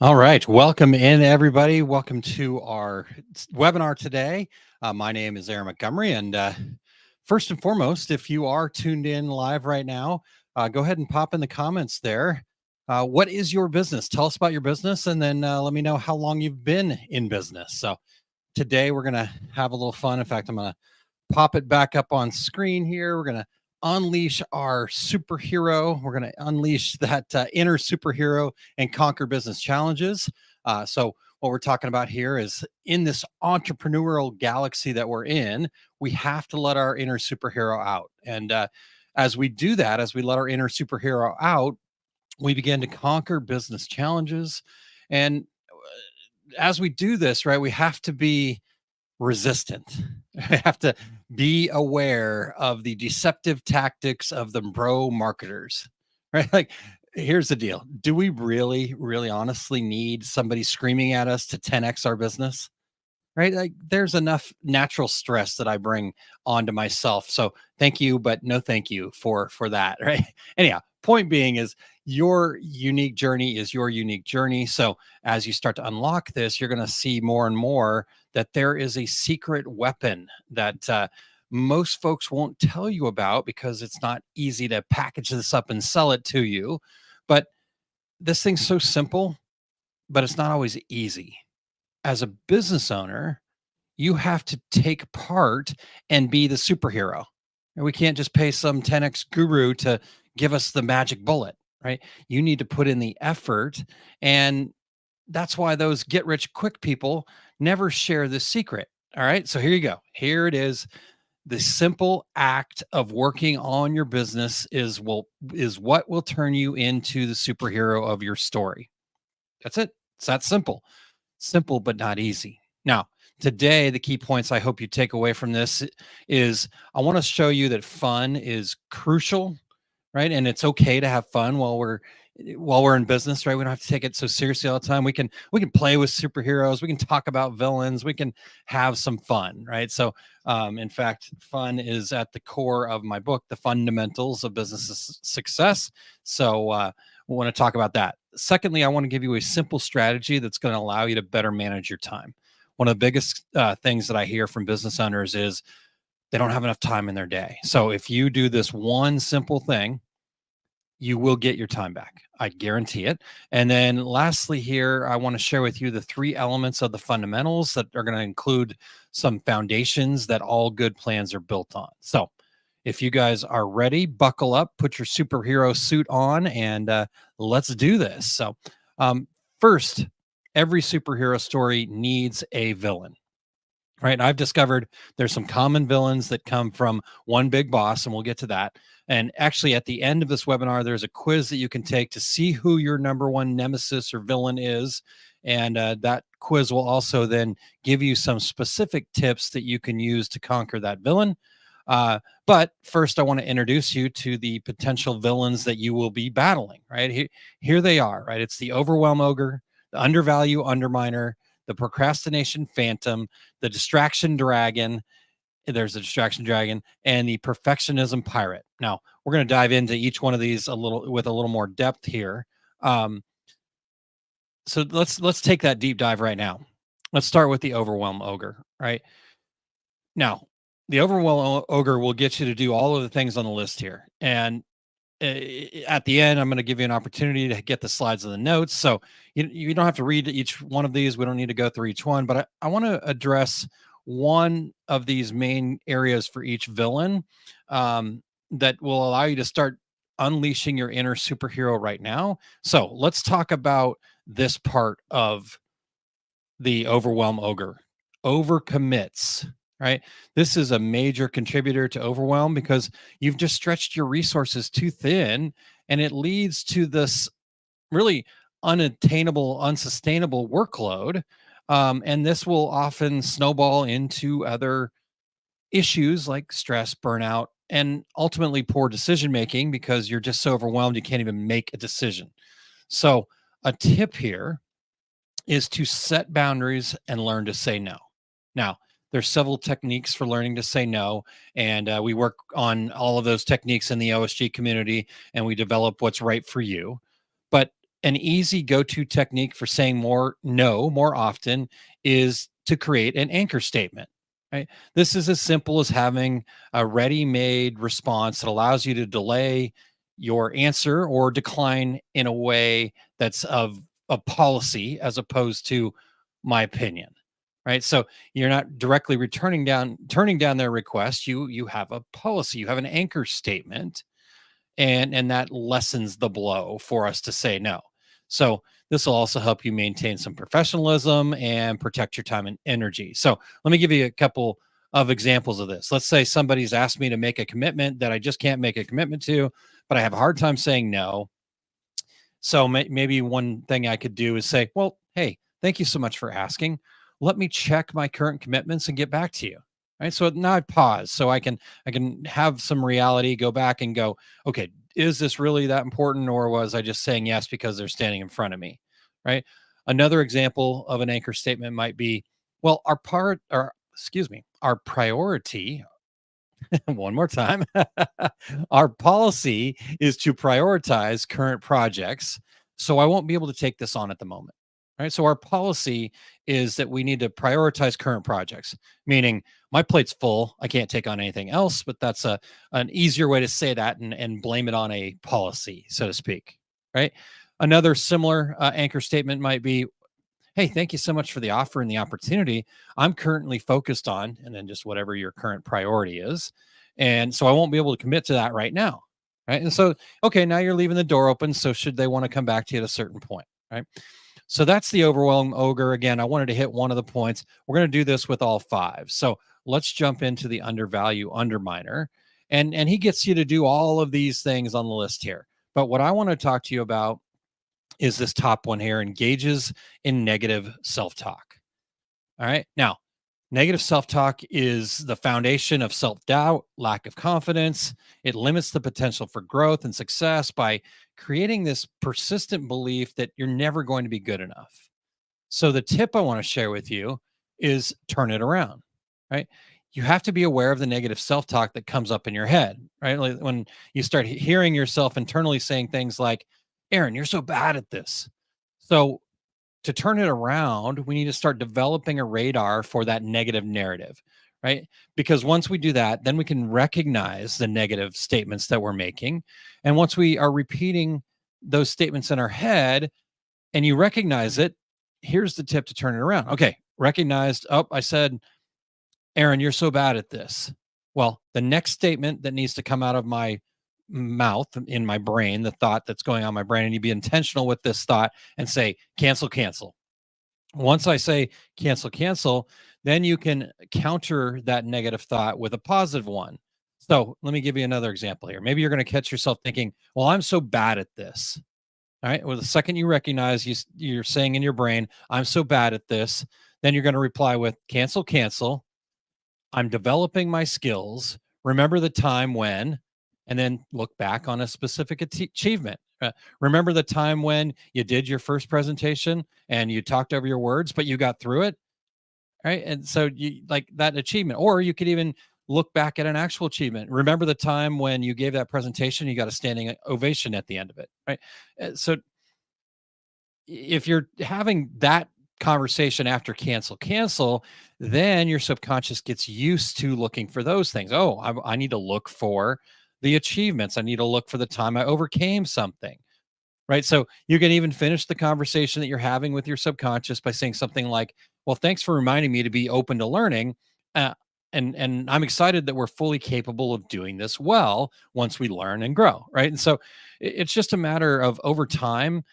All right. Welcome in, everybody. Welcome to our webinar today. My name is Aaron Montgomery. And first and foremost, if you are tuned in live right now, go ahead and pop in the comments there. What is your business? Tell us about your business, and then let me know how long you've been in business. So today we're going to have a little fun. In fact, I'm going to pop it back up on screen here. We're going to unleash our superhero. We're going to unleash that inner superhero and conquer business challenges. So, what we're talking about here is in this entrepreneurial galaxy that we're in, we have to let our inner superhero out. And as we do that, as we let our inner superhero out, we begin to conquer business challenges. And as we do this, right, we have to be resistant. I have to be aware of the deceptive tactics of the bro marketers, right? Like, here's the deal. Do we really, really honestly need somebody screaming at us to 10x our business? Right? Like, there's enough natural stress that I bring onto myself. So thank you, but no thank you for that. Right. Anyhow, point being is your unique journey is your unique journey. So as you start to unlock this, you're going to see more and more that there is a secret weapon that most folks won't tell you about because it's not easy to package this up and sell it to you. But this thing's so simple, but it's not always easy. As a business owner, you have to take part and be the superhero. And we can't just pay some 10x guru to give us the magic bullet, right? You need to put in the effort. And that's why those get rich quick people never share the secret. All right. So here you go. Here it is. The simple act of working on your business is what will turn you into the superhero of your story. That's it. It's that simple. Simple, but not easy. Now, today, the key points I hope you take away from this is I want to show you that fun is crucial, right? And it's okay to have fun while we're in business, right? We don't have to take it so seriously all the time. We can play with superheroes, we can talk about villains, we can have some fun, right? So in fact, fun is at the core of my book, The Fundamentals of Business Success. So we want to talk about that. Secondly, I want to give you a simple strategy that's going to allow you to better manage your time. One of the biggest things that I hear from business owners is they don't have enough time in their day. So if you do this one simple thing, you will get your time back. I guarantee it. And then lastly, here, I want to share with you the three elements of the fundamentals that are going to include some foundations that all good plans are built on. So if you guys are ready, buckle up, put your superhero suit on, and let's do this. So, first, every superhero story needs a villain. Right. I've discovered there's some common villains that come from one big boss, and we'll get to that. And actually, at the end of this webinar, there's a quiz that you can take to see who your number one nemesis or villain is. And that quiz will also then give you some specific tips that you can use to conquer that villain. But first, I want to introduce you to the potential villains that you will be battling. Right. Here they are. Right. It's the overwhelm ogre, the undervalue underminer, the procrastination phantom, the distraction dragon. There's a distraction dragon and the perfectionism pirate. Now we're going to dive into each one of these a little more depth here. So let's take that deep dive right now. Let's start with the overwhelm ogre. Right now, the overwhelm ogre will get you to do all of the things on the list here, and at the end, I'm going to give you an opportunity to get the slides and the notes. So you don't have to read each one of these. We don't need to go through each one, but I want to address one of these main areas for each villain that will allow you to start unleashing your inner superhero right now. So let's talk about this part of the overwhelm ogre. Overcommits, right? This is a major contributor to overwhelm because you've just stretched your resources too thin, and it leads to this really unattainable, unsustainable workload. And this will often snowball into other issues like stress, burnout, and ultimately poor decision making because you're just so overwhelmed you can't even make a decision. So, a tip here is to set boundaries and learn to say no. Now, there's several techniques for learning to say no, and we work on all of those techniques in the OSG community, and we develop what's right for you. But an easy go-to technique for saying more no more often is to create an anchor statement, right? This is as simple as having a ready-made response that allows you to delay your answer or decline in a way that's of policy as opposed to my opinion, right? So you're not directly turning down their request. You have a policy, you have an anchor statement, and that lessens the blow for us to say no. So this will also help you maintain some professionalism and protect your time and energy. So let me give you a couple of examples of this. Let's say somebody's asked me to make a commitment that I just can't make a commitment to, but I have a hard time saying no. So maybe one thing I could do is say, well, hey, thank you so much for asking. Let me check my current commitments and get back to you. Right. So now I pause so I can have some reality, go back and go, okay, is this really that important? Or was I just saying yes because they're standing in front of me? Right. Another example of an anchor statement might be, well, our priority, one more time. Our policy is to prioritize current projects. So I won't be able to take this on at the moment. Right. So our policy is that we need to prioritize current projects, meaning my plate's full. I can't take on anything else, but that's an easier way to say that and blame it on a policy, so to speak. Right. Another similar anchor statement might be, hey, thank you so much for the offer and the opportunity. I'm currently focused on, and then just whatever your current priority is. And so I won't be able to commit to that right now. Right. And so, okay, now you're leaving the door open. So should they want to come back to you at a certain point? Right. So that's the overwhelm ogre. Again, I wanted to hit one of the points. We're going to do this with all five. So let's jump into the undervalue underminer. And he gets you to do all of these things on the list here. But what I want to talk to you about is this top one here, engages in negative self-talk. All right. Now, negative self-talk is the foundation of self-doubt, lack of confidence. It limits the potential for growth and success by creating this persistent belief that you're never going to be good enough. So the tip I want to share with you is turn it around, right? You have to be aware of the negative self-talk that comes up in your head, right? Like when you start hearing yourself internally saying things like, Aaron, you're so bad at this. So to turn it around, we need to start developing a radar for that negative narrative, right? Because once we do that, then we can recognize the negative statements that we're making. And once we are repeating those statements in our head and you recognize it, here's the tip to turn it around. Okay, recognized. Oh, I said, Aaron, you're so bad at this. Well, the next statement that needs to come out of my mouth in my brain, the thought that's going on in my brain, and you be intentional with this thought and say, cancel, cancel. Once I say cancel, cancel, then you can counter that negative thought with a positive one. So let me give you another example here. Maybe you're going to catch yourself thinking, well, I'm so bad at this. All right. Well, the second you recognize you're saying in your brain, I'm so bad at this, then you're going to reply with cancel, cancel. I'm developing my skills. Remember the time when, and then look back on a specific achievement. Remember the time when you did your first presentation and you talked over your words, but you got through it. Right. And so you like that achievement, or you could even look back at an actual achievement. Remember the time when you gave that presentation, you got a standing ovation at the end of it. Right. So if you're having that conversation after cancel, cancel, then your subconscious gets used to looking for those things. Oh, I need to look for the achievements. I need to look for the time I overcame something. Right. So you can even finish the conversation that you're having with your subconscious by saying something like, well, thanks for reminding me to be open to learning. Uh, and I'm excited that we're fully capable of doing this well once we learn and grow. Right. And so it's just a matter of over time,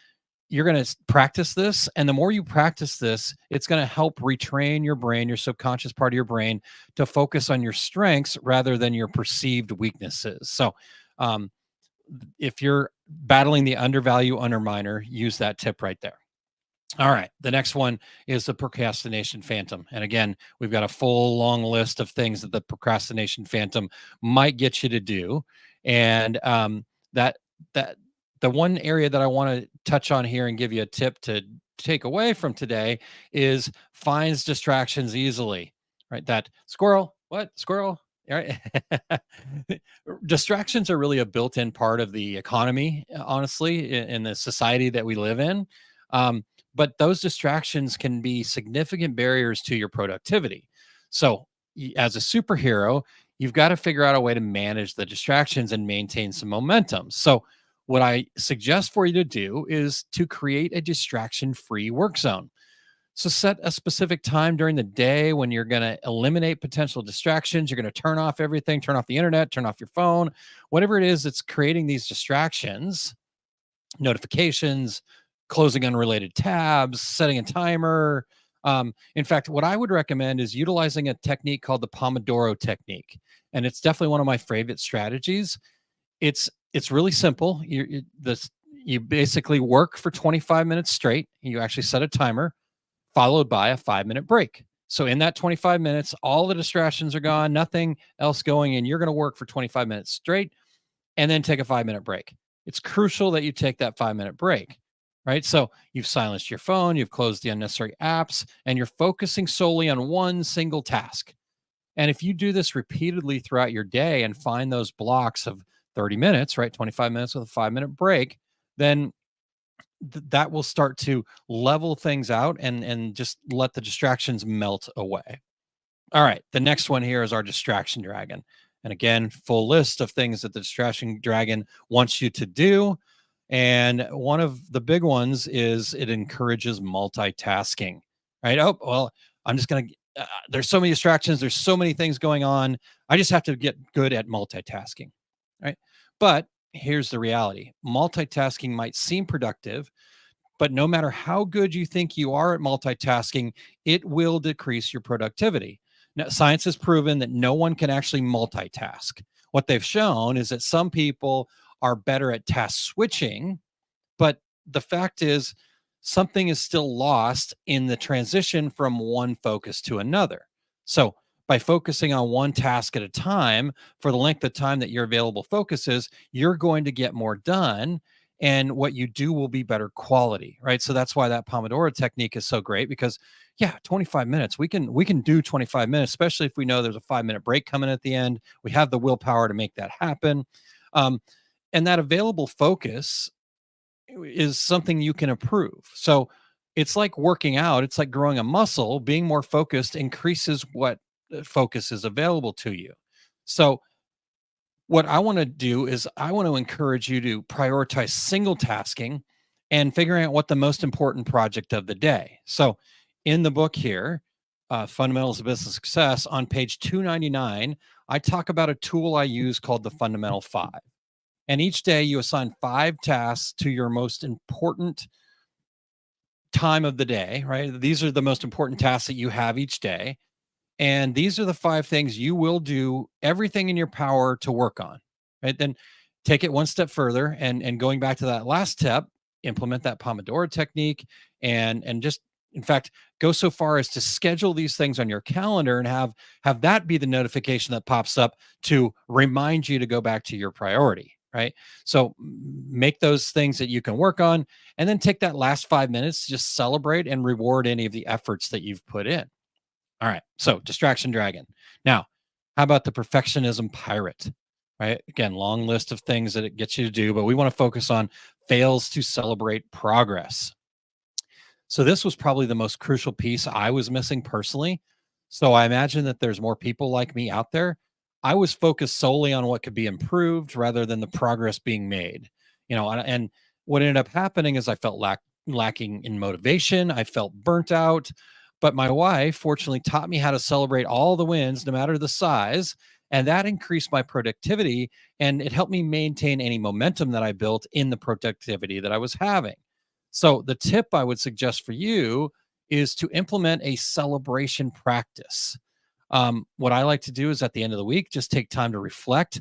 you're going to practice this. And the more you practice this, it's going to help retrain your brain, your subconscious part of your brain, to focus on your strengths rather than your perceived weaknesses. So, if you're battling the undervalue underminer, use that tip right there. All right. The next one is the procrastination phantom. And again, we've got a full long list of things that the procrastination phantom might get you to do. And that that the one area that I want to touch on here and give you a tip to take away from today is finds distractions easily. Right. That squirrel, what squirrel? Right? Distractions are really a built-in part of the economy, honestly, in the society that we live in. Um, but those distractions can be significant barriers to your productivity. So, as a superhero, you've got to figure out a way to manage the distractions and maintain some momentum. So, what I suggest for you to do is to create a distraction-free work zone. So set a specific time during the day when you're going to eliminate potential distractions. You're going to turn off everything, turn off the internet, turn off your phone, whatever it is that's creating these distractions, notifications, closing unrelated tabs, setting a timer. In fact, what I would recommend is utilizing a technique called the Pomodoro technique. And it's definitely one of my favorite strategies. It's really simple. You basically work for 25 minutes straight. You actually set a timer followed by a 5-minute break. So in that 25 minutes, all the distractions are gone, nothing else going, and you're going to work for 25 minutes straight and then take a 5-minute break. It's crucial that you take that 5-minute break, right? So you've silenced your phone, you've closed the unnecessary apps, and you're focusing solely on one single task. And if you do this repeatedly throughout your day and find those blocks of 30 minutes, right? 25 minutes with a 5-minute break, then that will start to level things out and just let the distractions melt away. All right, the next one here is our distraction dragon. And again, full list of things that the distraction dragon wants you to do. And one of the big ones is it encourages multitasking, right? Oh, well, I'm just going to, there's so many distractions, there's so many things going on. I just have to get good at multitasking, right? But here's the reality: multitasking might seem productive, but no matter how good you think you are at multitasking, it will decrease your productivity. Now, science has proven that no one can actually multitask. What they've shown is that some people are better at task switching, but the fact is, something is still lost in the transition from one focus to another. So, by focusing on one task at a time for the length of time that your available focus is, you're going to get more done. And what you do will be better quality, right? So that's why that Pomodoro technique is so great because, yeah, 25 minutes. We can do 25 minutes, especially if we know there's a 5-minute break coming at the end. We have the willpower to make that happen. Um, and that available focus is something you can improve. So it's like working out, it's like growing a muscle. Being more focused increases what focus is available to you. So what I want to do is I want to encourage you to prioritize single tasking and figuring out what the most important project of the day. So in the book here, Fundamentals of Business Success, on page 299, I talk about a tool I use called the Fundamental Five. And each day you assign 5 tasks to your most important time of the day, right? These are the most important tasks that you have each day. And these are the 5 things you will do everything in your power to work on, right? Then take it one step further and going back to that last step, implement that Pomodoro technique and just in fact go so far as to schedule these things on your calendar and have that be the notification that pops up to remind you to go back to your priority, right? So make those things that you can work on and then take that last 5 minutes to just celebrate and reward any of the efforts that you've put in. All right. So distraction dragon. Now, how about the perfectionism pirate? Right. Again, long list of things that it gets you to do, but we want to focus on fails to celebrate progress. So this was probably the most crucial piece I was missing personally. So I imagine that there's more people like me out there. I was focused solely on what could be improved rather than the progress being made. And what ended up happening is I felt lacking in motivation. I felt burnt out. But my wife fortunately taught me how to celebrate all the wins, no matter the size. And that increased my productivity and it helped me maintain any momentum that I built in the productivity that I was having. So, the tip I would suggest for you is to implement a celebration practice. What I like to do is at the end of the week, just take time to reflect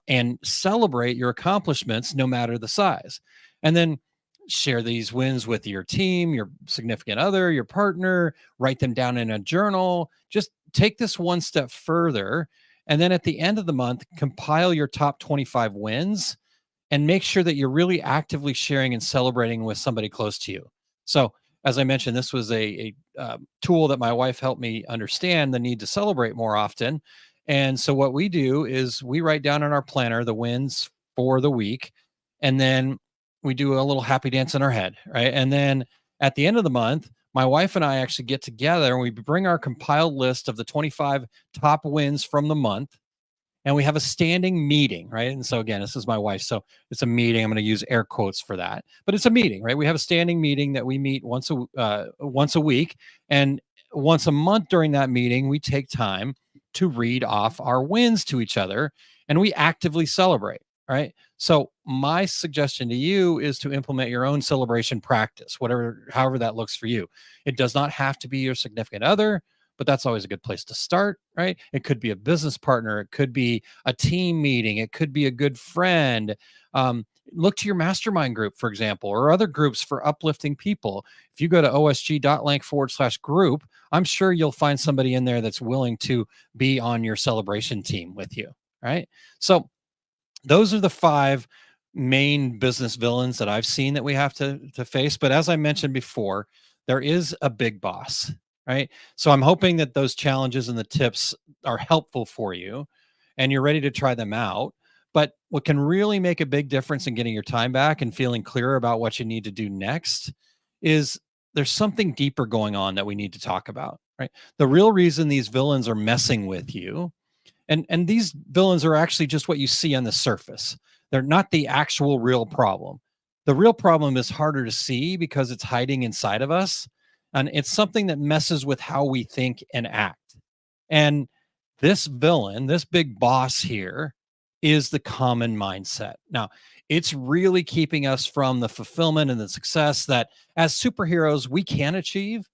and celebrate your accomplishments, no matter the size. And then share these wins with your team, your significant other, your partner, write them down in a journal. Just take this one step further. And then at the end of the month, compile your top 25 wins and make sure that you're really actively sharing and celebrating with somebody close to you. So, as I mentioned, this was a tool that my wife helped me understand the need to celebrate more often. And so what we do is we write down in our planner the wins for the week, and then we do a little happy dance in our head, right? And then at the end of the month, my wife and I actually get together and we bring our compiled list of the 25 top wins from the month, and we have a standing meeting, right? And so again, this is my wife, so it's a meeting. I'm going to use air quotes for that, but it's a meeting, right? We have a standing meeting that we meet once a week, and once a month during that meeting, we take time to read off our wins to each other, and we actively celebrate, right? So my suggestion to you is to implement your own celebration practice, whatever, however that looks for you. It does not have to be your significant other, but that's always a good place to start, right? It could be a business partner, it could be a team meeting, it could be a good friend. Look to your mastermind group, for example, or other groups for uplifting people. If you go to osg.link/group, I'm sure you'll find somebody in there that's willing to be on your celebration team with you, right? So those are the five main business villains that I've seen that we have to face. But as I mentioned before, there is a big boss, right? So I'm hoping that those challenges and the tips are helpful for you and you're ready to try them out. But what can really make a big difference in getting your time back and feeling clearer about what you need to do next is there's something deeper going on that we need to talk about, right? The real reason these villains are messing with you, and these villains are actually just what you see on the surface. They're not the actual real problem. The real problem is harder to see because it's hiding inside of us, and it's something that messes with how we think and act. And this villain, this big boss here, is the common mindset. Now, it's really keeping us from the fulfillment and the success that as superheroes we can achieve,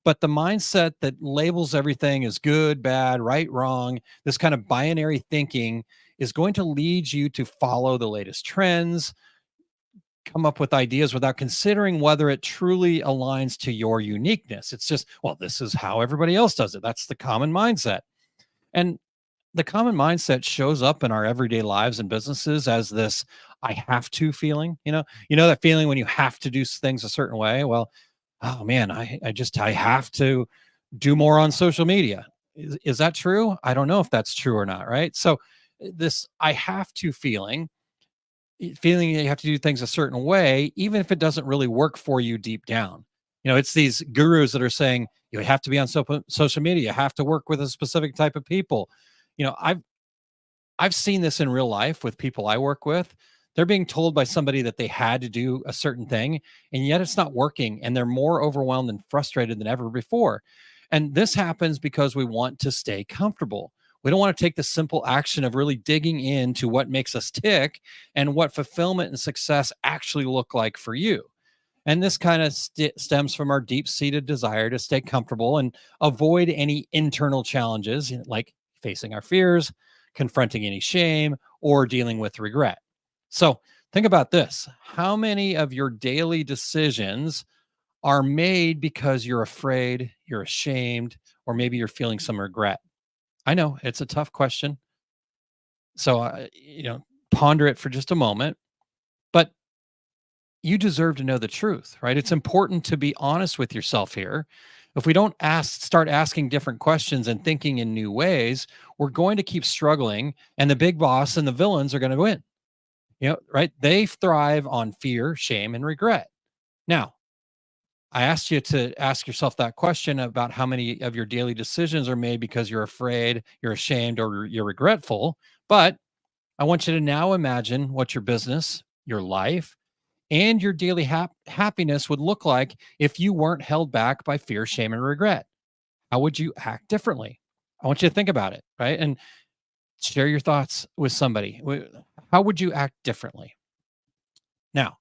but the mindset that labels everything as good, bad, right, wrong, this kind of binary thinking is going to lead you to follow the latest trends, come up with ideas without considering whether it truly aligns to your uniqueness. It's just, well, this is how everybody else does it. That's the common mindset. And the common mindset shows up in our everyday lives and businesses as this I have to feeling, that feeling when you have to do things a certain way. Well, oh man, I have to do more on social media. Is that true? I don't know if that's true or not, right? So this I have to feeling that you have to do things a certain way, even if it doesn't really work for you deep down. It's these gurus that are saying you have to be on social media, you have to work with a specific type of people. I've seen this in real life with people I work with. They're being told by somebody that they had to do a certain thing, and yet it's not working, and they're more overwhelmed and frustrated than ever before. And this happens because we want to stay comfortable. We don't want to take the simple action of really digging into what makes us tick and what fulfillment and success actually look like for you. And this kind of stems from our deep seated desire to stay comfortable and avoid any internal challenges, like facing our fears, confronting any shame, or dealing with regret. So think about this. How many of your daily decisions are made because you're afraid, you're ashamed, or maybe you're feeling some regret? I know it's a tough question. So, ponder it for just a moment. But you deserve to know the truth, right? It's important to be honest with yourself here. If we don't start asking different questions and thinking in new ways, we're going to keep struggling, and the big boss and the villains are going to win. Right? They thrive on fear, shame, and regret. Now, I asked you to ask yourself that question about how many of your daily decisions are made because you're afraid, you're ashamed, or you're regretful. But I want you to now imagine what your business, your life, and your daily happiness would look like if you weren't held back by fear, shame, and regret. How would you act differently? I want you to think about it, right? And share your thoughts with somebody. How would you act differently? Now,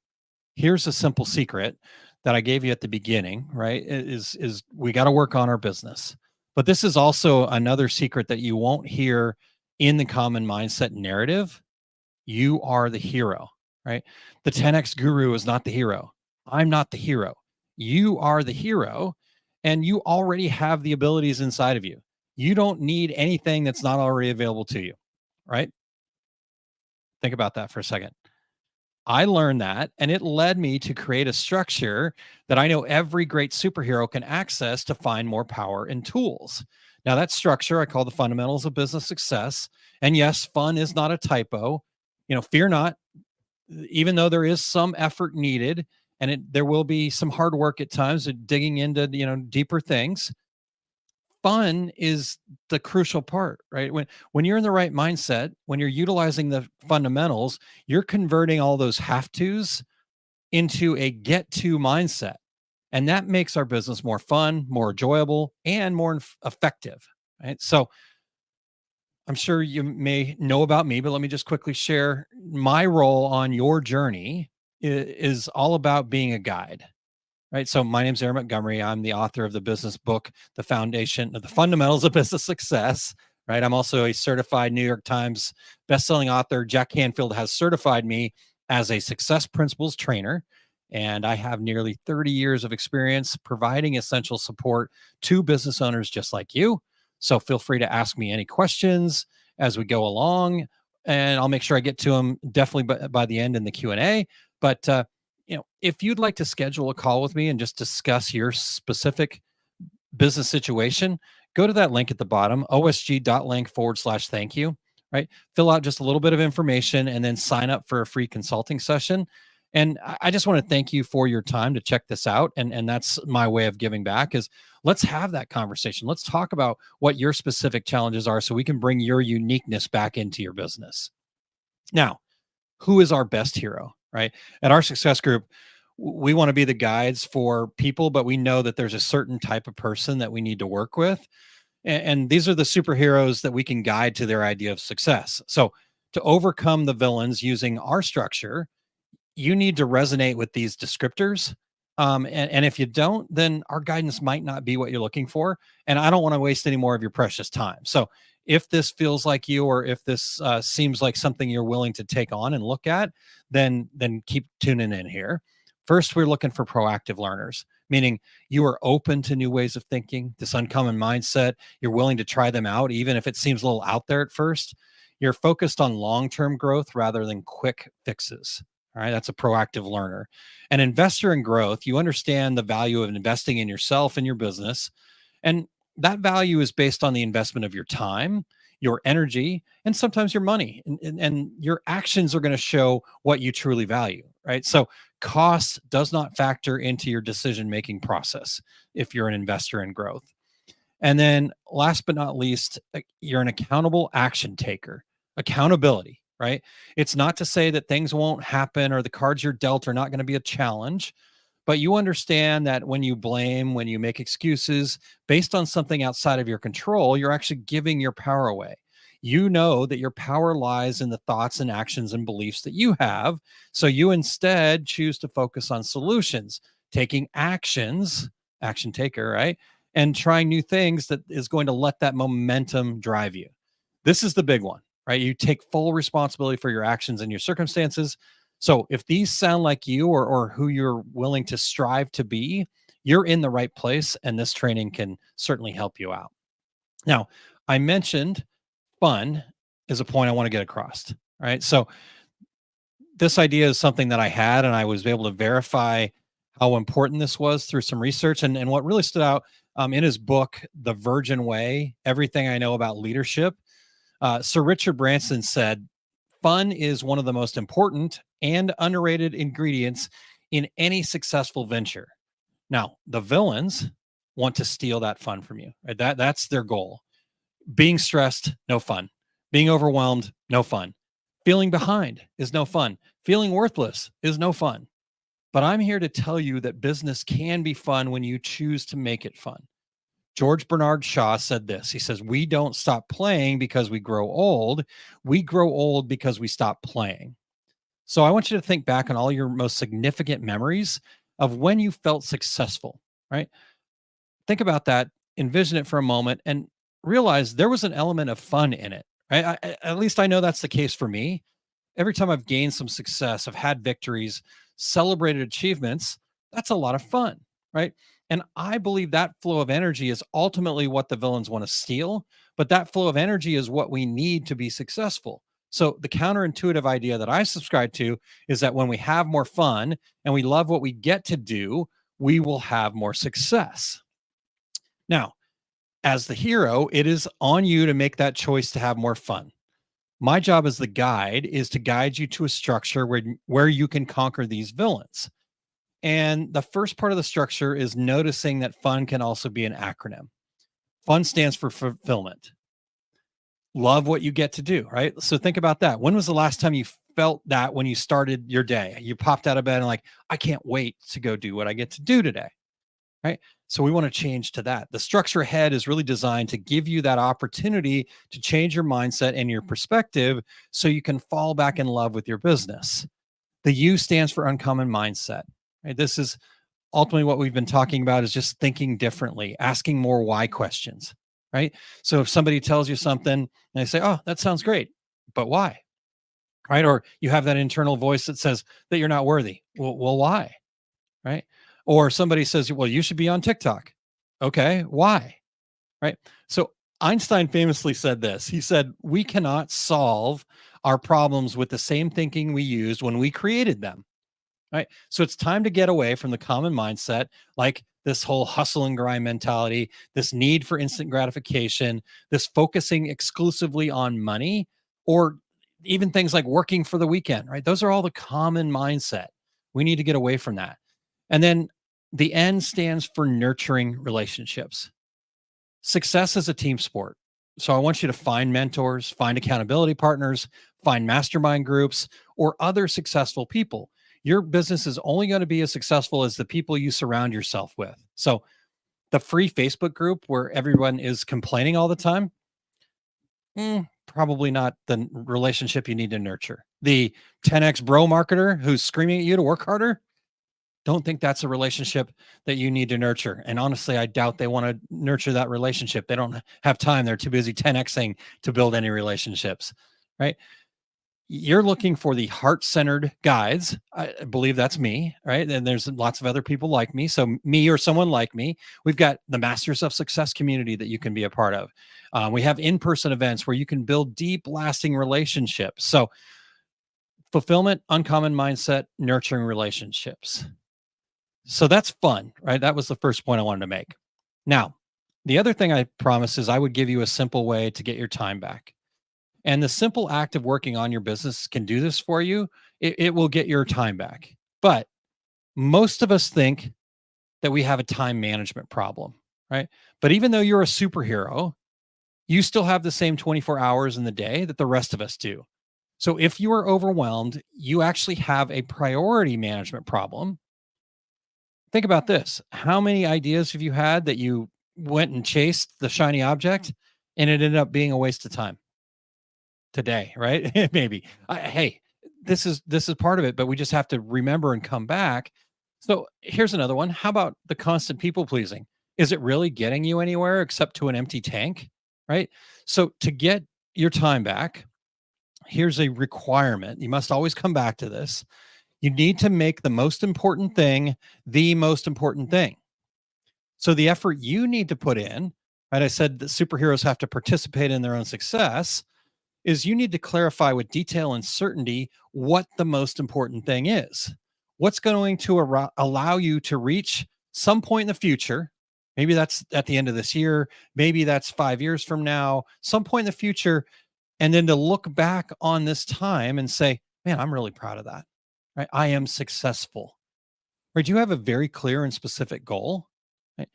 here's a simple secret that I gave you at the beginning, right? Is we got to work on our business. But this is also another secret that you won't hear in the common mindset narrative. You are the hero, right? The 10x guru is not the hero. I'm not the hero. You are the hero, and you already have the abilities inside of you. You don't need anything that's not already available to you, right? Think about that for a second. I learned that, and it led me to create a structure that I know every great superhero can access to find more power and tools. Now, that structure I call the fundamentals of business success. And yes, fun is not a typo. Fear not, even though there is some effort needed, and there will be some hard work at times at digging into deeper things. Fun is the crucial part, right? When you're in the right mindset, when you're utilizing the fundamentals, you're converting all those have tos into a get to mindset. And that makes our business more fun, more enjoyable, and more effective. Right. So I'm sure you may know about me, but let me just quickly share my role on your journey is all about being a guide. Right. So my name's Aaron Montgomery. I'm the author of the business book, The Foundation of the Fundamentals of Business Success. Right. I'm also a certified New York Times bestselling author. Jack Canfield has certified me as a success principles trainer. And I have nearly 30 years of experience providing essential support to business owners just like you. So feel free to ask me any questions as we go along, and I'll make sure I get to them definitely by the end in the Q&A. But if you'd like to schedule a call with me and just discuss your specific business situation, go to that link at the bottom, osg.link/thank you, right? Fill out just a little bit of information and then sign up for a free consulting session. And I just want to thank you for your time to check this out. And that's my way of giving back is let's have that conversation. Let's talk about what your specific challenges are so we can bring your uniqueness back into your business. Now, who is our best hero, right? At our success group, we want to be the guides for people, but we know that there's a certain type of person that we need to work with. And these are the superheroes that we can guide to their idea of success. So to overcome the villains using our structure, you need to resonate with these descriptors. And if you don't, then our guidance might not be what you're looking for. And I don't want to waste any more of your precious time. So if this feels like you, or if this seems like something you're willing to take on and look at, then keep tuning in here. First, we're looking for proactive learners, meaning you are open to new ways of thinking, this uncommon mindset. You're willing to try them out, even if it seems a little out there at first. You're focused on long-term growth rather than quick fixes. All right, that's a proactive learner. An investor in growth, you understand the value of investing in yourself and your business. And that value is based on the investment of your time, your energy, and sometimes your money. And your actions are going to show what you truly value, right? So cost does not factor into your decision-making process if you're an investor in growth. And then last but not least, you're an accountable action taker. Accountability, right? It's not to say that things won't happen or the cards you're dealt are not going to be a challenge, but you understand that when you blame, when you make excuses based on something outside of your control, you're actually giving your power away. You know that your power lies in the thoughts and actions and beliefs that you have. So you instead choose to focus on solutions, taking actions, action taker, right? And trying new things that is going to let that momentum drive you. This is the big one, right? You take full responsibility for your actions and your circumstances. So if these sound like you, or who you're willing to strive to be, you're in the right place, and this training can certainly help you out. Now, I mentioned fun is a point I want to get across, right? So this idea is something that I had, and I was able to verify how important this was through some research. And what really stood out in his book, The Virgin Way, Everything I Know About Leadership, Sir Richard Branson said, fun is one of the most important and underrated ingredients in any successful venture. Now, the villains want to steal that fun from you. Right? That's their goal. Being stressed, no fun. Being overwhelmed, no fun. Feeling behind is no fun. Feeling worthless is no fun. But I'm here to tell you that business can be fun when you choose to make it fun. George Bernard Shaw said this. He says, we don't stop playing because we grow old. We grow old because we stop playing. So I want you to think back on all your most significant memories of when you felt successful, right? Think about that, envision it for a moment, and realize there was an element of fun in it, right? At least I know that's the case for me. Every time I've gained some success, I've had victories, celebrated achievements, that's a lot of fun, right? And I believe that flow of energy is ultimately what the villains want to steal, but that flow of energy is what we need to be successful. So the counterintuitive idea that I subscribe to is that when we have more fun and we love what we get to do, we will have more success. Now, As the hero, it is on you to make that choice to have more fun. My job as the guide is to guide you to a structure where you can conquer these villains. And the first part of the structure is noticing that fun can also be an acronym. Fun stands for fulfillment. Love what you get to do, right? So think about that. When was the last time you felt that when you started your day? You popped out of bed and like, I can't wait to go do what I get to do today, right? So we want to change to that. The structure ahead is really designed to give you that opportunity to change your mindset and your perspective so you can fall back in love with your business. The U stands for uncommon mindset. Right? This is ultimately what we've been talking about is just thinking differently, asking more why questions, right? So if somebody tells you something and they say, "Oh, that sounds great, but why?" Right? Or you have that internal voice that says that you're not worthy. Well, why? Right? Or somebody says, "Well, you should be on TikTok." Okay, why? Right? So Einstein famously said this. He said, "We cannot solve our problems with the same thinking we used when we created them." Right. So it's time to get away from the common mindset, like this whole hustle and grind mentality, this need for instant gratification, this focusing exclusively on money, or even things like working for the weekend, right? Those are all the common mindset. We need to get away from that. And then the N stands for nurturing relationships. Success is a team sport. So I want you to find mentors, find accountability partners, find mastermind groups, or other successful people. Your business is only going to be as successful as the people you surround yourself with. So the free Facebook group where everyone is complaining all the time, probably not the relationship you need to nurture. The 10x bro marketer who's screaming at you to work harder, don't think that's a relationship that you need to nurture. And honestly, I doubt they want to nurture that relationship. They don't have time. They're too busy 10xing to build any relationships, right? You're looking for the heart-centered guides. I believe that's me, right? And there's lots of other people like me. So me or someone like me, we've got the Masters of Success community that you can be a part of. We have in-person events where you can build deep, lasting relationships. So fulfillment, uncommon mindset, nurturing relationships. So that's fun, right? That was the first point I wanted to make. Now, the other thing I promised is I would give you a simple way to get your time back. And the simple act of working on your business can do this for you. It will get your time back. But most of us think that we have a time management problem, right? But even though you're a superhero, you still have the same 24 hours in the day that the rest of us do. So if you are overwhelmed, you actually have a priority management problem. Think about this. How many ideas have you had that you went and chased the shiny object and it ended up being a waste of time today, right? Maybe. Hey, this is part of it, but we just have to remember and come back. So here's another one. How about the constant people pleasing? Is it really getting you anywhere except to an empty tank? Right. So to get your time back, here's a requirement. You must always come back to this. You need to make the most important thing the most important thing. So the effort you need to put in, right? I said that superheroes have to participate in their own success, is you need to clarify with detail and certainty what the most important thing is. What's going to allow you to reach some point in the future? Maybe that's at the end of this year. Maybe that's 5 years from now, some point in the future. And then to look back on this time and say, man, I'm really proud of that. Right? I am successful. Right? Do you have a very clear and specific goal? Right?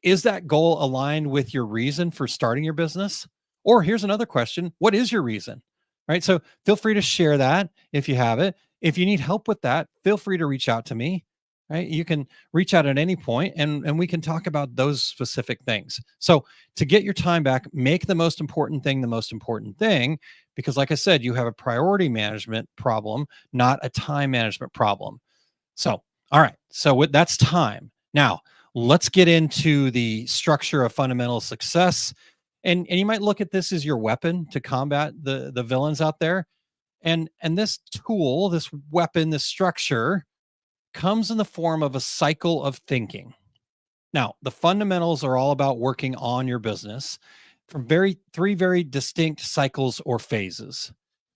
Is that goal aligned with your reason for starting your business? Or here's another question: what is your reason? Right? So feel free to share that if you have it. If you need help with that, feel free to reach out to me. Right? You can reach out at any point and we can talk about those specific things. So to get your time back, make the most important thing the most important thing, because like I said, you have a priority management problem, not a time management problem. So, all right. So that's time. Now, let's get into the structure of fundamental success. And you might look at this as your weapon to combat the villains out there. And this tool, this weapon, this structure comes in the form of a cycle of thinking. Now, the fundamentals are all about working on your business from three very distinct cycles or phases.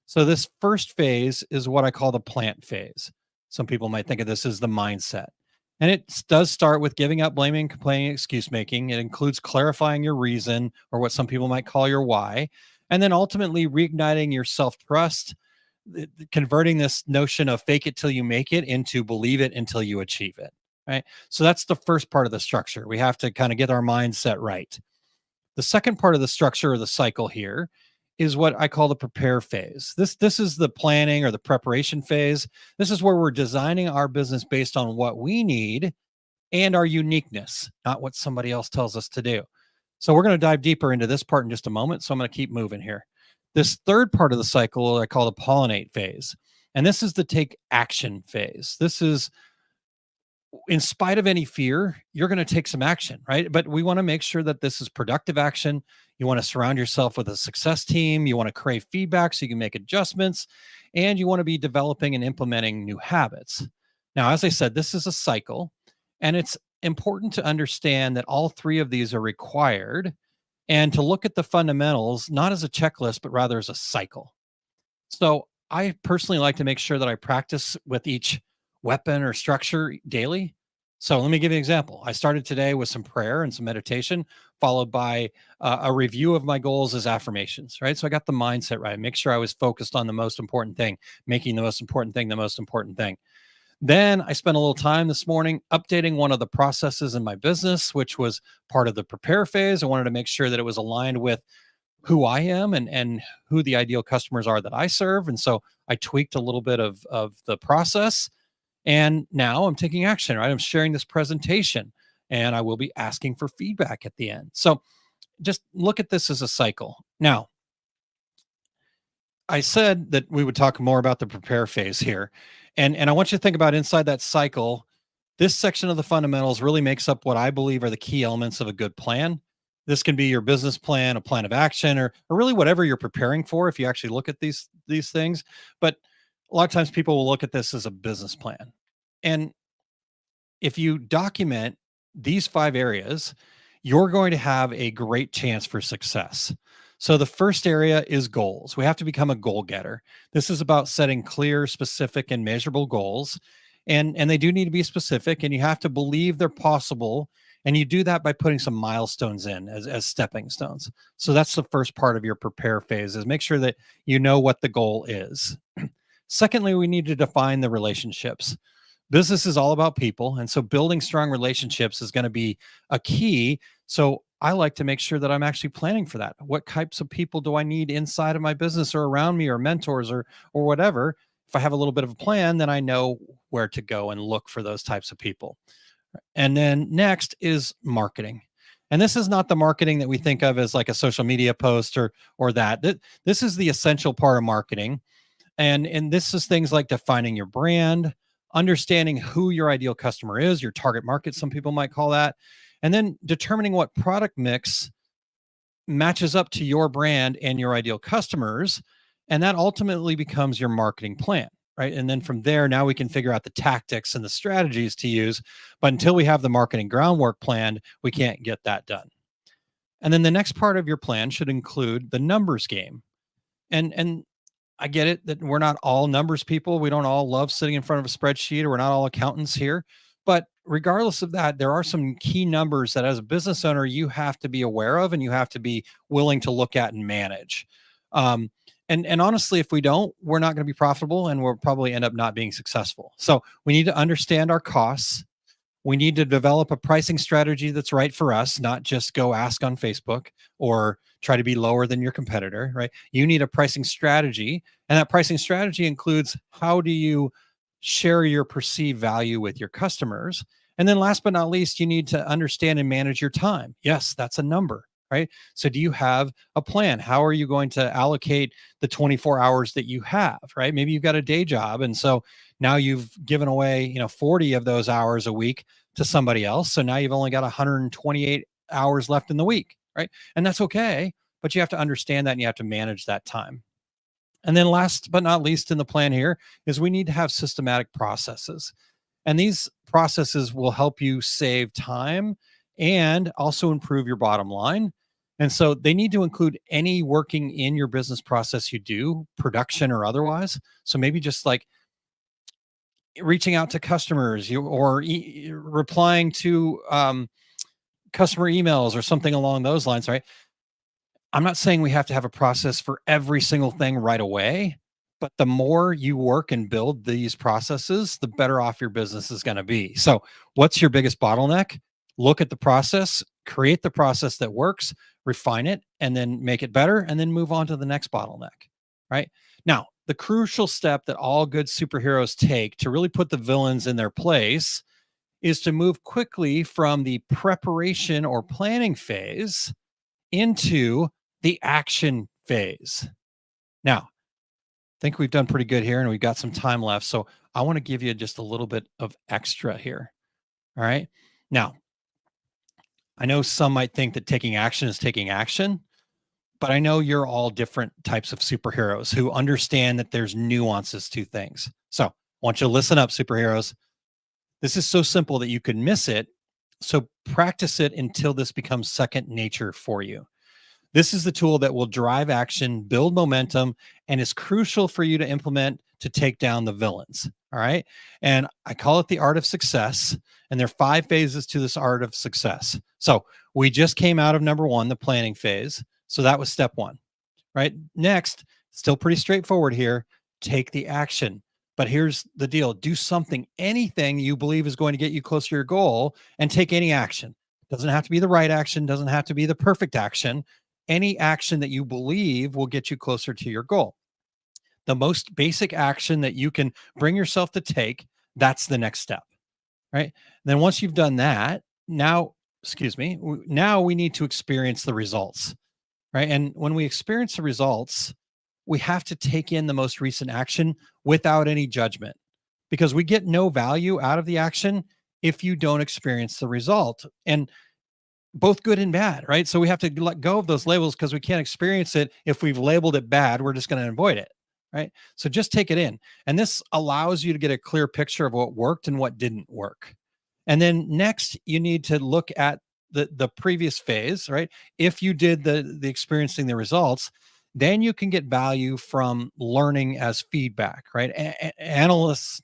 So this first phase is what I call the plant phase. Some people might think of this as the mindset. And does start with giving up, blaming, complaining, excuse making. It includes clarifying your reason, or what some people might call your why, and then ultimately reigniting your self trust, converting this notion of fake it till you make it into believe it until you achieve it. Right. So that's the first part of the structure. We have to kind of get our mindset right. The second part of the structure or the cycle here is what I call the prepare phase. This is the planning or the preparation phase. This is where we're designing our business based on what we need and our uniqueness, not what somebody else tells us to do. So we're going to dive deeper into this part in just a moment. So I'm going to keep moving here. This third part of the cycle I call the pollinate phase. And this is the take action phase. This is, in spite of any fear, you're going to take some action, right? But we want to make sure that this is productive action. You want to surround yourself with a success team. You want to crave feedback so you can make adjustments. And you want to be developing and implementing new habits. Now, as I said, this is a cycle, and it's important to understand that all three of these are required and to look at the fundamentals, not as a checklist, but rather as a cycle. So I personally like to make sure that I practice with each weapon or structure daily. So let me give you an example. I started today with some prayer and some meditation, followed by a review of my goals as affirmations, right? So I got the mindset right. Make sure I was focused on the most important thing, making the most important thing the most important thing. Then I spent a little time this morning updating one of the processes in my business, which was part of the prepare phase. I wanted to make sure that it was aligned with who I am and who the ideal customers are that I serve. And so I tweaked a little bit of the process. And now I'm taking action, right? I'm sharing this presentation and I will be asking for feedback at the end. So just look at this as a cycle. Now, I said that we would talk more about the prepare phase here. And I want you to think about inside that cycle. This section of the fundamentals really makes up what I believe are the key elements of a good plan. This can be your business plan, a plan of action, or really whatever you're preparing for if you actually look at these things. But a lot of times people will look at this as a business plan. And if you document these 5 areas, you're going to have a great chance for success. So the first area is goals. We have to become a goal getter. This is about setting clear, specific, and measurable goals. And they do need to be specific, and you have to believe they're possible. And you do that by putting some milestones in as stepping stones. So that's the first part of your prepare phase, is make sure that you know what the goal is. Secondly, we need to define the relationships. Business is all about people. And so building strong relationships is going to be a key. So I like to make sure that I'm actually planning for that. What types of people do I need inside of my business or around me, or mentors, or whatever? If I have a little bit of a plan, then I know where to go and look for those types of people. And then next is marketing. And this is not the marketing that we think of as like a social media post or that. This is the essential part of marketing. And this is things like defining your brand, understanding who your ideal customer is, your target market, some people might call that, and then determining what product mix matches up to your brand and your ideal customers. And that ultimately becomes your marketing plan, right? And then from there, now we can figure out the tactics and the strategies to use. But until we have the marketing groundwork planned, we can't get that done. And then the next part of your plan should include the numbers game. And I get it that we're not all numbers people. We don't all love sitting in front of a spreadsheet, or we're not all accountants here. But regardless of that, there are some key numbers that as a business owner, you have to be aware of and you have to be willing to look at and manage. And honestly, if we don't, we're not going to be profitable and we'll probably end up not being successful. So we need to understand our costs. We need to develop a pricing strategy that's right for us, not just go ask on Facebook or try to be lower than your competitor, right? You need a pricing strategy. And that pricing strategy includes, how do you share your perceived value with your customers? And then last but not least, you need to understand and manage your time. Yes, that's a number, right? So do you have a plan? How are you going to allocate the 24 hours that you have, right? Maybe you've got a day job. And so now you've given away, 40 of those hours a week to somebody else. So now you've only got 128 hours left in the week, right? And that's okay, but you have to understand that and you have to manage that time. And then last but not least in the plan here is we need to have systematic processes. And these processes will help you save time and also improve your bottom line. And so they need to include any working in your business process you do, production or otherwise. So maybe just like reaching out to customers, replying to customer emails or something along those lines, right? I'm not saying we have to have a process for every single thing right away, but the more you work and build these processes, the better off your business is going to be. So, what's your biggest bottleneck? Look at the process, create the process that works, refine it, and then make it better, and then move on to the next bottleneck. Right now, the crucial step that all good superheroes take to really put the villains in their place is to move quickly from the preparation or planning phase into the action phase. Now, I think we've done pretty good here and we've got some time left. So I want to give you just a little bit of extra here. All right. Now, I know some might think that taking action is taking action, but I know you're all different types of superheroes who understand that there's nuances to things. So I want you to listen up, superheroes. This is so simple that you could miss it. So practice it until this becomes second nature for you. This is the tool that will drive action, build momentum, and is crucial for you to implement to take down the villains. All right. And I call it the art of success. And there are 5 phases to this art of success. So we just came out of number one, the planning phase. So that was step one. Right. Next, still pretty straightforward here. Take the action. But here's the deal, do something, anything you believe is going to get you closer to your goal, and take any action. Doesn't have to be the right action, doesn't have to be the perfect action. Any action that you believe will get you closer to your goal. The most basic action that you can bring yourself to take, that's the next step. Right. Then once you've done that, now, excuse me, now we need to experience the results. Right. And when we experience the results, we have to take in the most recent action without any judgment, because we get no value out of the action if you don't experience the result. And both good and bad, right? So we have to let go of those labels because we can't experience it. If we've labeled it bad, we're just going to avoid it, right? So just take it in. And this allows you to get a clear picture of what worked and what didn't work. And then next, you need to look at the previous phase, right? If you did the experiencing the results, then you can get value from learning as feedback, right? Analysts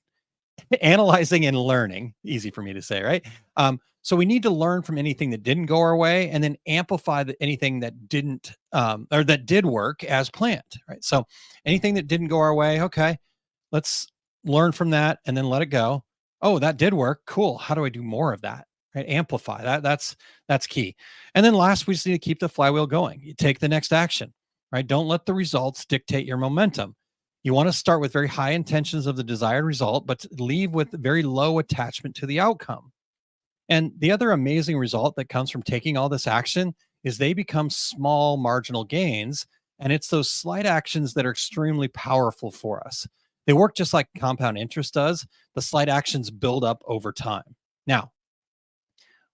analyzing and learning, easy for me to say, right? So we need to learn from anything that didn't go our way, and then amplify anything that didn't, or that did work as planned, right? So anything that didn't go our way, okay, let's learn from that and then let it go. Oh, that did work. Cool. How do I do more of that? Right? Amplify that. That's key. And then last, we just need to keep the flywheel going. You take the next action, right? Don't let the results dictate your momentum. You want to start with very high intentions of the desired result, but leave with very low attachment to the outcome. And the other amazing result that comes from taking all this action is they become small marginal gains. And it's those slight actions that are extremely powerful for us. They work just like compound interest does. The slight actions build up over time. Now,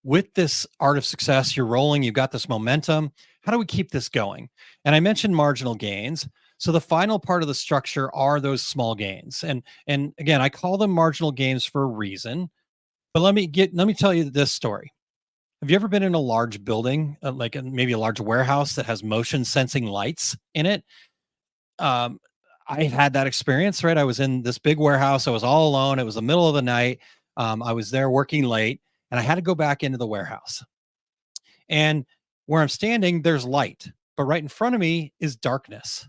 with this art of success, you're rolling, you've got this momentum. How do we keep this going? And I mentioned marginal gains. So the final part of the structure are those small gains. And again, I call them marginal gains for a reason. But let me tell you this story. Have you ever been in a large building, maybe a large warehouse that has motion sensing lights in it? Um, I had that experience, right? I was in this big warehouse. I was all alone. It was the middle of the night. I was there working late, and I had to go back into the warehouse. And where I'm standing, there's light, but right in front of me is darkness.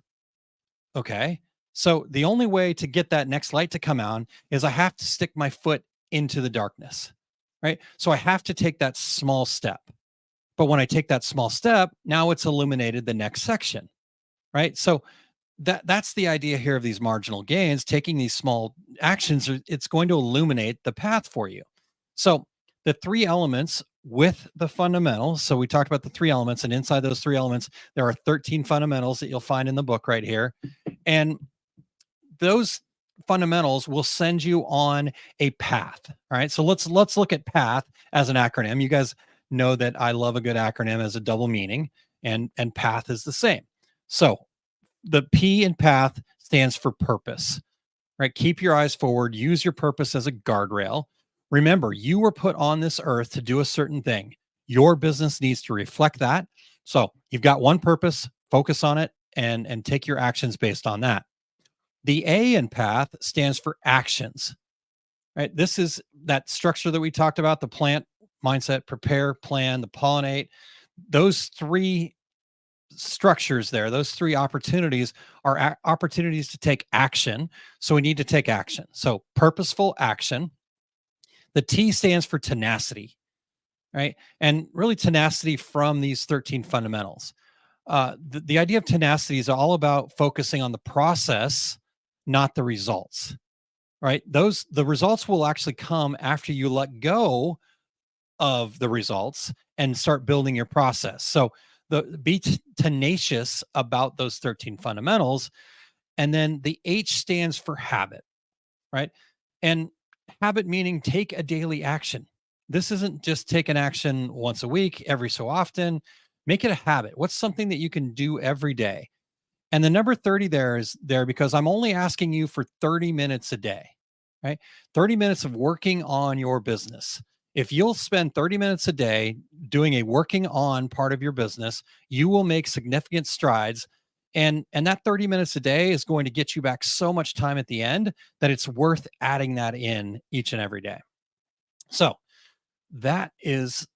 Okay. So the only way to get that next light to come on is I have to stick my foot into the darkness. Right. So I have to take that small step. But when I take that small step, now it's illuminated the next section. Right. So that's the idea here of these marginal gains. Taking these small actions, it's going to illuminate the path for you. So the three elements with the fundamentals. So we talked about the three elements, and inside those three elements, there are 13 fundamentals that you'll find in the book right here. And those fundamentals will send you on a path. All right. So let's look at path as an acronym. You guys know that I love a good acronym as a double meaning, and path is the same. So the P in path stands for purpose. Right? Keep your eyes forward, use your purpose as a guardrail. Remember, you were put on this earth to do a certain thing. Your business needs to reflect that. So you've got one purpose, focus on it, and take your actions based on that. The A in path stands for actions. right? This is that structure that we talked about: the plant, mindset, prepare, plan, the pollinate. Those three structures there, those three opportunities are opportunities to take action. So we need to take action. So purposeful action. The T stands for tenacity, right? And really tenacity from these 13 fundamentals. The idea of tenacity is all about focusing on the process, not the results, right? The results will actually come after you let go of the results and start building your process. So be tenacious about those 13 fundamentals. And then the H stands for habit, right? And habit meaning take a daily action. This isn't just take an action once a week, every so often. Make it a habit. What's something that you can do every day? And the number 30 there is there because I'm only asking you for 30 minutes a day, right? 30 minutes of working on your business. If you'll spend 30 minutes a day doing a working on part of your business, you will make significant strides. And that 30 minutes a day is going to get you back so much time at the end that it's worth adding that in each and every day. So that is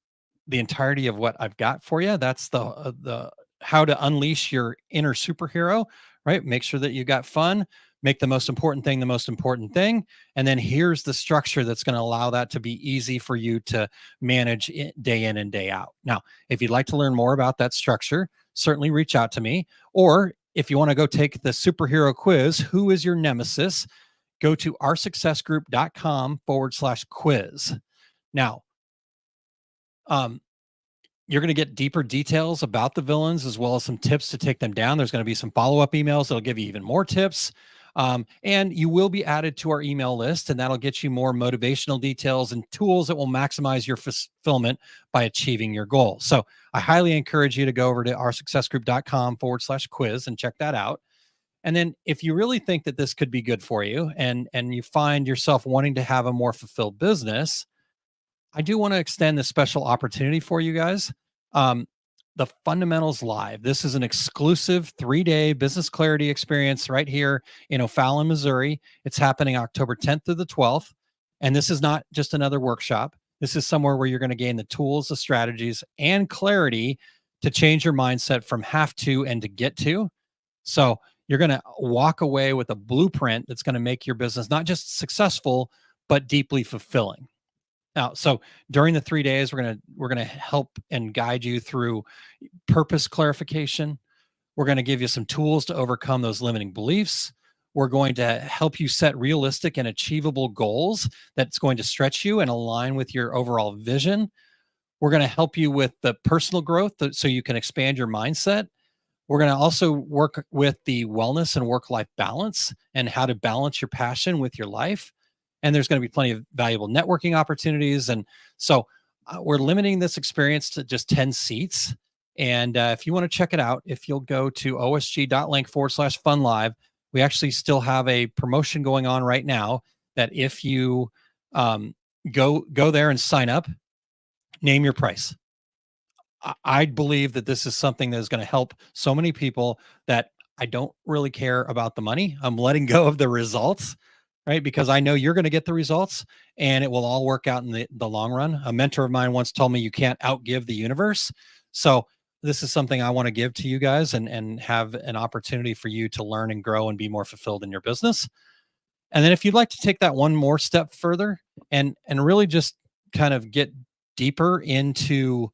the entirety of what I've got for you. That's the how to unleash your inner superhero, right? Make sure that you got fun, make the most important thing the most important thing, and then here's the structure that's going to allow that to be easy for you to manage day in and day out. Now, if you'd like to learn more about that structure, certainly reach out to me. Or if you want to go take the superhero quiz, who is your nemesis? Go to oursuccessgroup.com/quiz. Now, um, you're going to get deeper details about the villains as well as some tips to take them down. There's going to be some follow-up emails that'll give you even more tips. And you will be added to our email list, and that'll get you more motivational details and tools that will maximize your fulfillment by achieving your goal. So I highly encourage you to go over to oursuccessgroup.com/quiz and check that out. And then if you really think that this could be good for you and you find yourself wanting to have a more fulfilled business, I do want to extend this special opportunity for you guys. Um, the Fundamentals Live. This is an exclusive 3-day business clarity experience right here in O'Fallon, Missouri. It's happening October 10th through the 12th. And this is not just another workshop. This is somewhere where you're going to gain the tools, the strategies, and clarity to change your mindset from have to and to get to. So you're going to walk away with a blueprint that's going to make your business not just successful, but deeply fulfilling. Now, so during the 3 days, we're gonna help and guide you through purpose clarification. We're gonna give you some tools to overcome those limiting beliefs. We're going to help you set realistic and achievable goals that's going to stretch you and align with your overall vision. We're going to help you with the personal growth so you can expand your mindset. We're going to also work with the wellness and work-life balance and how to balance your passion with your life. And there's going to be plenty of valuable networking opportunities. And so we're limiting this experience to just 10 seats. And if you want to check it out, if you'll go to osg.link/fun live, we actually still have a promotion going on right now that if you go there and sign up, name your price. I believe that this is something that is going to help so many people that I don't really care about the money. I'm letting go of the results, right? Because I know you're going to get the results and it will all work out in the long run. A mentor of mine once told me you can't outgive the universe. So this is something I want to give to you guys and have an opportunity for you to learn and grow and be more fulfilled in your business. And then if you'd like to take that one more step further and really just kind of get deeper into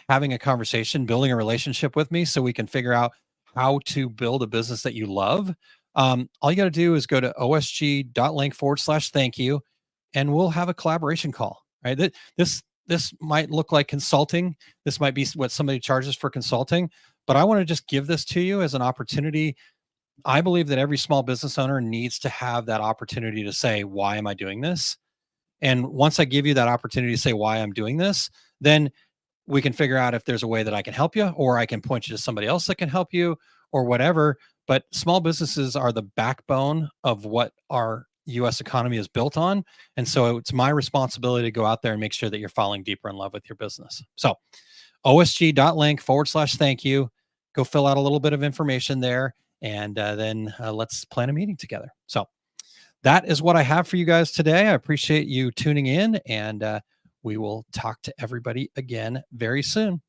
having a conversation, building a relationship with me so we can figure out how to build a business that you love. All you got to do is go to osg.link/thank you, and we'll have a collaboration call, right? This might look like consulting. This might be what somebody charges for consulting, but I want to just give this to you as an opportunity. I believe that every small business owner needs to have that opportunity to say, why am I doing this? And once I give you that opportunity to say why I'm doing this, then we can figure out if there's a way that I can help you, or I can point you to somebody else that can help you, or whatever. But small businesses are the backbone of what our US economy is built on. And so it's my responsibility to go out there and make sure that you're falling deeper in love with your business. So osg.link/thank you. Go fill out a little bit of information there, and then let's plan a meeting together. So that is what I have for you guys today. I appreciate you tuning in, and we will talk to everybody again very soon.